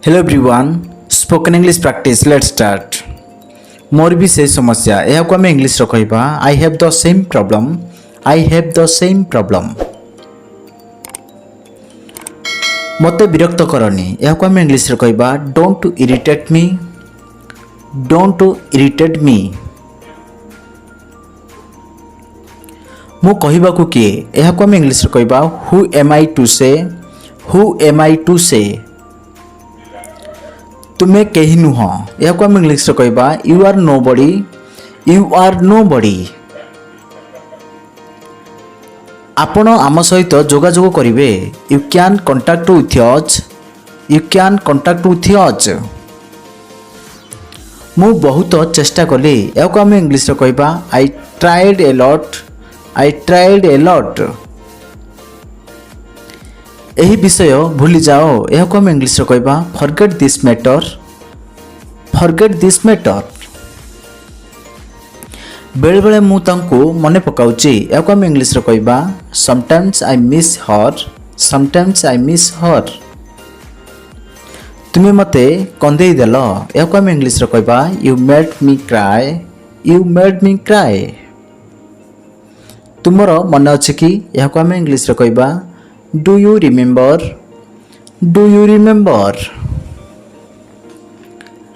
Hello everyone spoken English practice let's start. मोर भी से समस्या यह को आम इंग्लिश कहबा I have the same problem. I have the same problem. मते विरक्त करनी यह को आम इंग्लिश कहबा don't irritate me. Don't irritate me. मु कहबा को किए यह को आम इंग्लिश कहबा who am I to say. Who am I to say. तुमे कहीं नुह यह को आम इंग्लिश कहबा you are no buddy. You are no बडी। आपण आम सहित जोगाजोग करेंगे you can contact with us. You can contact with us. मु बहुत चेष्टा कली यह को आम इंग्लिश कहबा I tried a lot. I tried a lot. यही विषय भूली जाओ यह को आम इंग्लिश कहबा forget this matter. Forget this matter. बेले बेले मु तांको मने पकाउची यह को आम इंग्लिश कहबा sometimes I miss her. Sometimes I miss her. तुमे मते कंदेई देल यह को आम इंग्लिश कहबा you made me cry. You made me cry. तुमर मन अच्छे कि यह को आम इंग्लिश कहबा do you remember. Do you remember.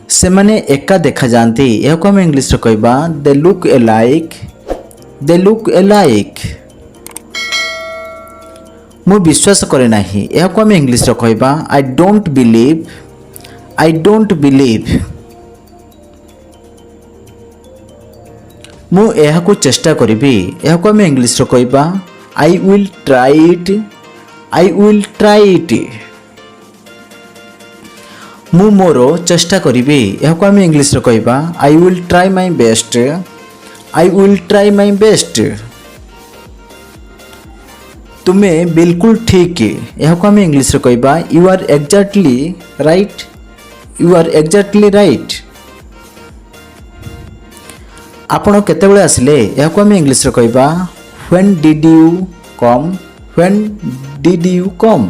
से माने एका देखा जाती यह को आम इंग्लिश कहबा they look A like. They look A like. मु विश्वास करे नाही यह को आम इंग्लिश कहबा I don't believe. I don't believe. मु यह को चेष्टा करिबी यह को आम इंग्लिश कहबा I will try it. I will try it. मु मोरो चेष्टा करिबी यह को आम इंग्लिश कहबा I will try my best. I will try my best. तुमे बिल्कुल ठीक यह को आम इंग्लिश कहबा you are exactly right. You are exactly right. आपण केतेबेले आसिले यह को आम इंग्लिश कहबा when did you come. When did you come.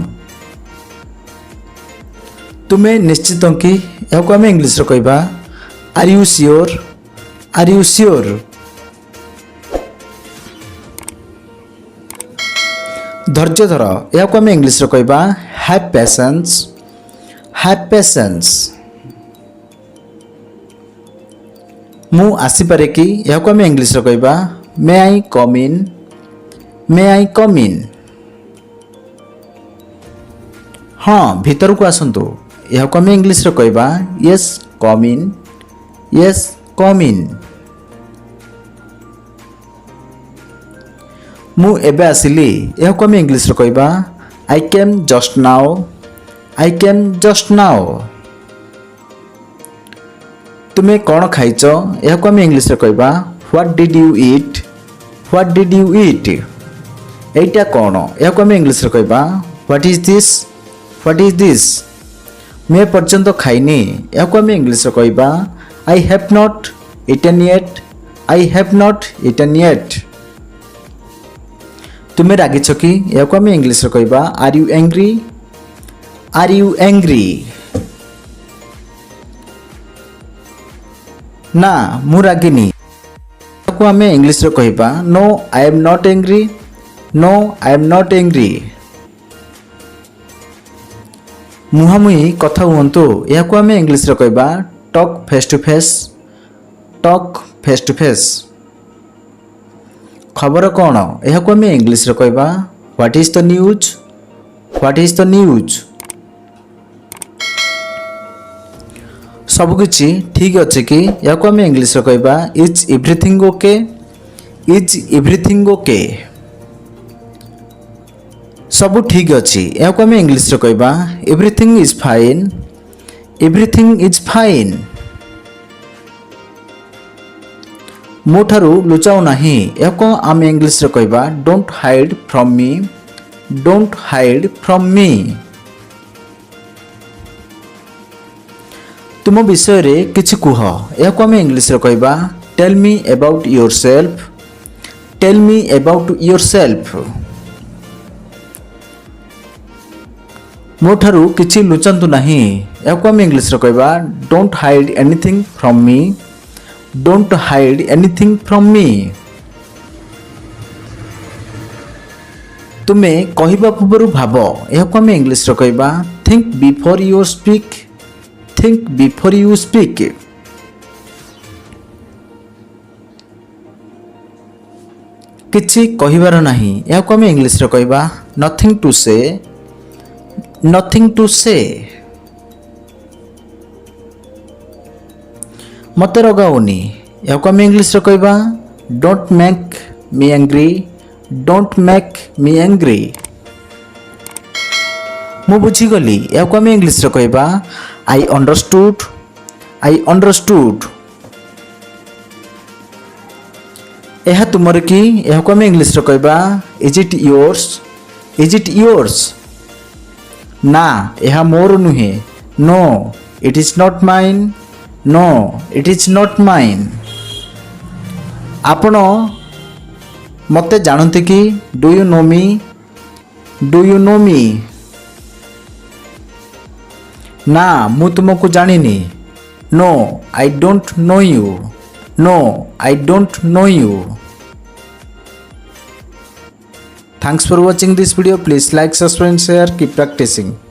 तुमे निश्चित कि यह को आम इंग्लिश कहबा are you sure. Are you sure. धैर्य धर यह को आम इंग्लिश कहबा हैव पेशेंस। Have patience. मु आसी पारे कि यह को आम इंग्लिश कहबा मे आई कम इन। मे आई कम इन। हाँ भीतर को आसतु यह को आम इंग्लिश कहबा यस कम इन। यस कम इन। मु एबे आसिली यह को आम इंग्लिश कहबा आई केम जस्ट नाउ। आई केम जस्ट नाउ। तुमे कौन खाइच यह को आम इंग्लिश कहबा what did you eat. What did you eat. एटा कौन यह को आम इंग्लिश कहबा what is this. What is this. मैं पर्यंत खाइनी यह को आम इंग्लिश कहबा I have not eaten yet. I have not eaten yet. तुमे रागिछ कि यह को आम इंग्लिश कहबा are you angry. Are you angry. No मु रागिनी यह को आम इंग्लिश कहबा no I am not angry. No I am not angry. मुहांमुही कथा हुंतु यह को आम इंग्लिश कहबा talk face to face. Talk face to face. खबर कौन यह को आम इंग्लिश कहबा what is the news. What is the news. सबकिछि ठीक अच्छे कि यह को आम इंग्लिश कहबा is everything okay. Is everything okay. सब ठीक अच्छी यह को आम इंग्लिश कहबा everything is fine. Everything is fine. मो ठारू लुचाऊ नाही यह को आम इंग्लिश कहबा don't hide from me. Don't hide from me. तुम विषय रे किछि कुह यह को आम इंग्लिश कहबा tell me about yourself. Tell me about yourself. मोठारू किछि लुचांतु नहीं ଏହାକୁ ଆମେ ଇଂଲିଶରେ କହିବା don't hide anything from me. Don't hide anything from me. ତୁମେ କହିବା ପୂର୍ବରୁ ଭାବ, ଏହାକୁ ଆମେ ଇଂଲିଶରେ କହିବା think before you speak. Think before you speak. କିଛି କହିବାର ନାହିଁ, ଏହାକୁ ଆମେ ଇଂଲିଶରେ କହିବା nothing to say. Nothing to say. ମୋତେ ରଗାଉନି, ଏହାକୁ ଆମେ ଇଂଲିଶରେ କହିବା don't make me angry. Don't make me angry. ମୁଁ ବୁଝିଗଲି, ଏହାକୁ ଆମେ ଇଂଲିଶରେ କହିବା ଆଇ ଅଣ୍ଡରଷ୍ଟୁଡ୍। ଆଇ ଅଣ୍ଡରଷ୍ଟୁଡ୍। ଏହା ତୁମର କି, ଏହାକୁ ଆମେ ଇଂଲିଶରେ କହିବା is it yours. Is it yours. ନା, ଏହା ମୋର ନୁହେଁ। No it is not mine. No it is not mine. ଆପଣ ମୋତେ ଜାଣନ୍ତି କି? ଡୁ ୟୁ ନୋ ମି। ଡୁ ୟୁ ନୋ ମି। ନା, ମୁଁ ତୁମକୁ ଜାଣିନି। No I don't know you. No I don't know you. Thanks for watching this video. Please like, subscribe and share. Keep practicing.